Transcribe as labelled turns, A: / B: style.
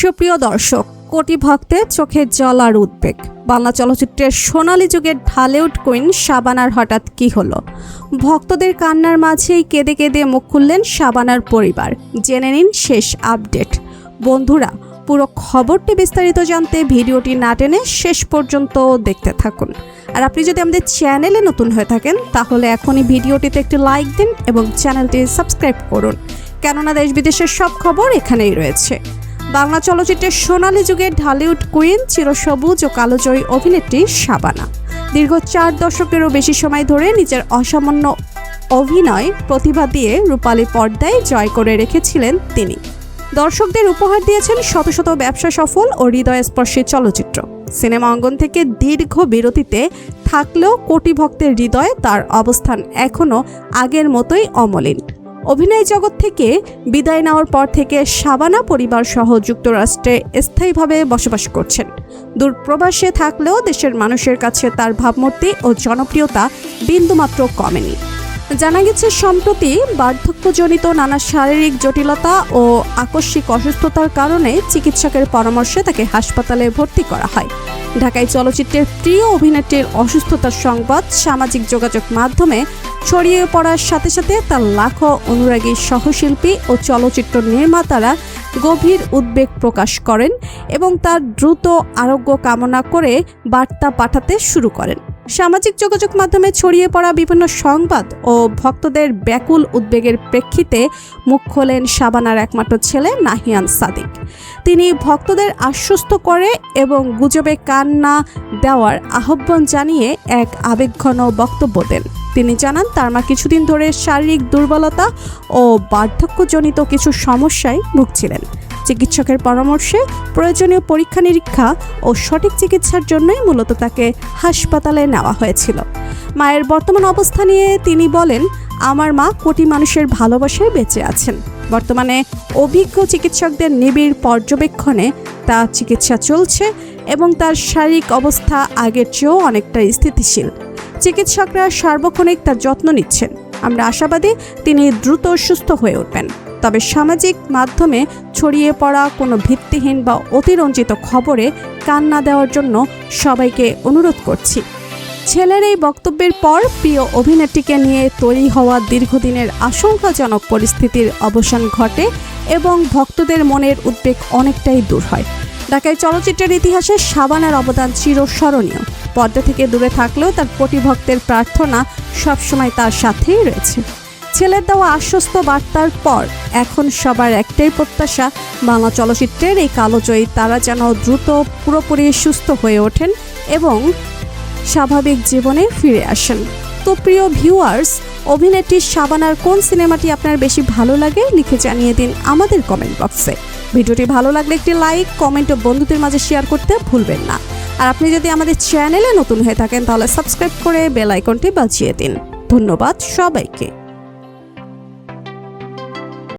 A: সুপ্রিয় দর্শক, কোটি ভক্তের চোখে জল আর উদ্বেগ। বাংলা চলচ্চিত্রের সোনালী যুগের ঢালিউড কুইন শাবানার হঠাৎ কি হলো? ভক্তদের কান্নার মাঝেই কেঁদে কেঁদে মুখ খুললেন শাবানার পরিবার। জেনে নিন শেষ আপডেট। বন্ধুরা, পুরো খবরটি বিস্তারিত জানতে ভিডিওটি না টেনে শেষ পর্যন্ত দেখতে থাকুন। আর আপনি যদি আমাদের চ্যানেলে নতুন হয়ে থাকেন তাহলে এখনই ভিডিওটিতে একটি লাইক দিন এবং চ্যানেলটি সাবস্ক্রাইব করুন, কেননা দেশ বিদেশের সব খবর এখানেই রয়েছে। বাংলা চলচ্চিত্রের সোনালী যুগের ঢালিউড কুইন, চিরসবুজ ও কালোজয়ী অভিনেত্রী শাবানা দীর্ঘ 4 দশকেরও বেশি সময় ধরে নিজের অসামান্য অভিনয় প্রতিভা দিয়ে রূপালী পর্দায় জয় করে রেখেছিলেন তিনি। দর্শকদের উপহার দিয়েছেন শত শত ব্যবসা সফল ও হৃদয়স্পর্শী চলচ্চিত্র। সিনেমা অঙ্গন থেকে দীর্ঘ বিরতিতে থাকলেও কোটি ভক্তের হৃদয়ে তার অবস্থান এখনও আগের মতোই অমলিন। অভিনয় জগৎ থেকে বিদায় নেওয়ার পর থেকে শাবানা পরিবার সহ যুক্তরাষ্ট্রে স্থায়ীভাবে বসবাস করছেন। দূরপ্রবাসে থাকলেও দেশের মানুষের কাছে তার ভাবমূর্তি ও জনপ্রিয়তা বিন্দুমাত্র কমেনি। জানা গেছে, সম্প্রতি বার্ধক্যজনিত নানা শারীরিক জটিলতা ও আকস্মিক অসুস্থতার কারণে চিকিৎসকের পরামর্শে তাকে হাসপাতালে ভর্তি করা হয়। ঢাকায় চলচ্চিত্রের প্রিয় অভিনেত্রীর অসুস্থতার সংবাদ সামাজিক যোগাযোগ মাধ্যমে ছড়িয়ে পড়ার সাথে সাথে তার লাখো অনুরাগী সহশিল্পী ও চলচ্চিত্র নির্মাতারা গভীর উদ্বেগ প্রকাশ করেন এবং তার দ্রুত আরোগ্য কামনা করে বার্তা পাঠাতে শুরু করেন। সামাজিক যোগাযোগ মাধ্যমে ছড়িয়ে পড়া বিভিন্ন সংবাদ ও ভক্তদের ব্যাকুল উদ্বেগের প্রেক্ষিতে মুখ খোলেন শাবানার একমাত্র ছেলে নাহিয়ান সাদিক। তিনি ভক্তদের আশ্বস্ত করে এবং গুজবে কান না দেওয়ার আহ্বান জানিয়ে এক আবেগঘন বক্তব্য দেন। তিনি জানান, তার মা কিছুদিন ধরে শারীরিক দুর্বলতা ও বার্ধক্যজনিত কিছু সমস্যায় ভুগছিলেন। চিকিৎসকের পরামর্শে প্রয়োজনীয় পরীক্ষা নিরীক্ষা ও সঠিক চিকিৎসার জন্যই মূলত তাকে হাসপাতালে নেওয়া হয়েছিল। মায়ের বর্তমান অবস্থা নিয়ে তিনি বলেন, আমার মা কোটি মানুষের ভালোবাসায় বেঁচে আছেন। বর্তমানে অভিজ্ঞ চিকিৎসকদের নিবিড় পর্যবেক্ষণে তার চিকিৎসা চলছে এবং তার শারীরিক অবস্থা আগের চেয়েও অনেকটা স্থিতিশীল। চিকিৎসকরা সার্বক্ষণিক তার যত্ন নিচ্ছেন। আমরা আশাবাদী তিনি দ্রুত সুস্থ হয়ে উঠবেন। তবে সামাজিক মাধ্যমে ছড়িয়ে পড়া কোনো ভিত্তিহীন বা অতিরঞ্জিত খবরে কান না দেওয়ার জন্য সবাইকে অনুরোধ করছি। ছেলের এই বক্তব্যের পর প্রিয় অভিনেত্রীকে নিয়ে তৈরি হওয়া দীর্ঘদিনের আশঙ্কাজনক পরিস্থিতির অবসান ঘটে এবং ভক্তদের মনের উদ্বেগ অনেকটাই দূর হয়। ঢাকায় চলচ্চিত্রের ইতিহাসে শাবানার অবদান চিরস্মরণীয়। পর্দা থেকে দূরে থাকলেও তার কোটি ভক্তের প্রার্থনা সবসময় তার সাথেই রয়েছে। ছেলের দেওয়া আশ্বস্ত বার্তার পর এখন সবার একটাই প্রত্যাশা, বাংলা চলচ্চিত্রের এই কালোজয়ী তারা যেন দ্রুত পুরোপুরি সুস্থ হয়ে ওঠেন এবং স্বাভাবিক জীবনে ফিরে আসেন। তো প্রিয় ভিউয়ার্স, অভিনেত্রী শাবানার কোন সিনেমাটি আপনার বেশি ভালো লাগে লিখে জানিয়ে দিন আমাদের কমেন্ট বক্সে। ভিডিওটি ভালো লাগলে একটি লাইক, কমেন্ট ও বন্ধুদের মাঝে শেয়ার করতে ভুলবেন না। আর আপনি যদি আমাদের চ্যানেলে নতুন হয়ে থাকেন তাহলে সাবস্ক্রাইব করে বেল আইকনটি বাজিয়ে দিন। ধন্যবাদ সবাইকে।